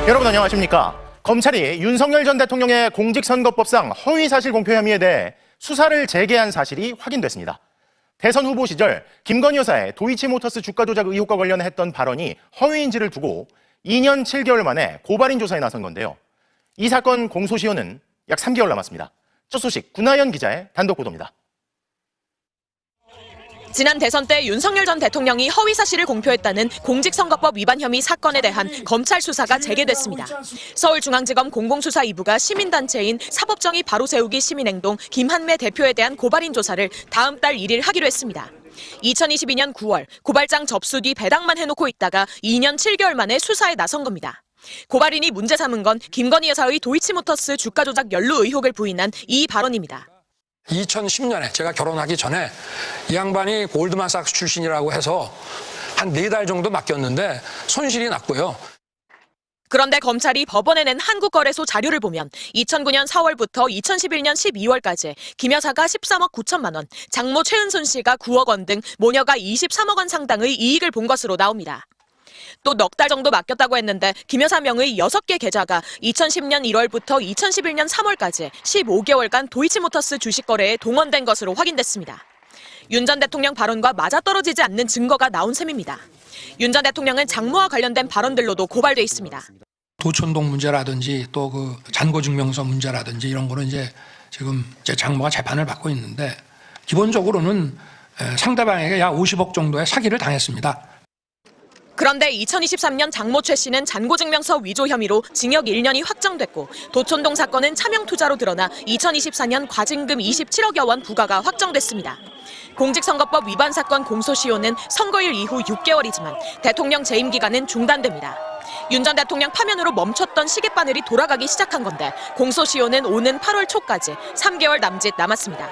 여러분 안녕하십니까? 검찰이 윤석열 전 대통령의 공직선거법상 허위사실 공표 혐의에 대해 수사를 재개한 사실이 확인됐습니다. 대선 후보 시절 김건희 여사의 도이치모터스 주가 조작 의혹과 관련해 했던 발언이 허위인지를 두고 2년 7개월 만에 고발인 조사에 나선 건데요. 이 사건 공소시효는 약 3개월 남았습니다. 첫 소식 구나연 기자의 단독 보도입니다. 지난 대선 때 윤석열 전 대통령이 허위 사실을 공표했다는 공직선거법 위반 혐의 사건에 대한 검찰 수사가 재개됐습니다. 서울중앙지검 공공수사 2부가 시민단체인 사법정의 바로세우기 시민행동 김한매 대표에 대한 고발인 조사를 다음 달 1일 하기로 했습니다. 2022년 9월 고발장 접수 뒤 배당만 해놓고 있다가 2년 7개월 만에 수사에 나선 겁니다. 고발인이 문제 삼은 건 김건희 여사의 도이치모터스 주가 조작 연루 의혹을 부인한 이 발언입니다. 2010년에 제가 결혼하기 전에 이 양반이 골드만삭스 출신이라고 해서 한 4달 정도 맡겼는데 손실이 났고요. 그런데 검찰이 법원에 낸 한국거래소 자료를 보면 2009년 4월부터 2011년 12월까지 김 여사가 13억 9천만 원, 장모 최은순 씨가 9억 원 등 모녀가 23억 원 상당의 이익을 본 것으로 나옵니다. 또 넉 달 정도 맡겼다고 했는데 김 여사 명의 6개 계좌가 2010년 1월부터 2011년 3월까지 15개월간 도이치모터스 주식 거래에 동원된 것으로 확인됐습니다. 윤 전 대통령 발언과 맞아떨어지지 않는 증거가 나온 셈입니다. 윤 전 대통령은 장모와 관련된 발언들로도 고발돼 있습니다. 도촌동 문제라든지 또 그 잔고증명서 문제라든지 이런 거는 이제 지금 제 장모가 재판을 받고 있는데 기본적으로는 상대방에게 약 50억 정도의 사기를 당했습니다. 그런데 2023년 장모 최 씨는 잔고증명서 위조 혐의로 징역 1년이 확정됐고 도촌동 사건은 차명투자로 드러나 2024년 과징금 27억여 원 부과가 확정됐습니다. 공직선거법 위반 사건 공소시효는 선거일 이후 6개월이지만 대통령 재임 기간은 중단됩니다. 윤 전 대통령 파면으로 멈췄던 시계바늘이 돌아가기 시작한 건데 공소시효는 오는 8월 초까지 3개월 남짓 남았습니다.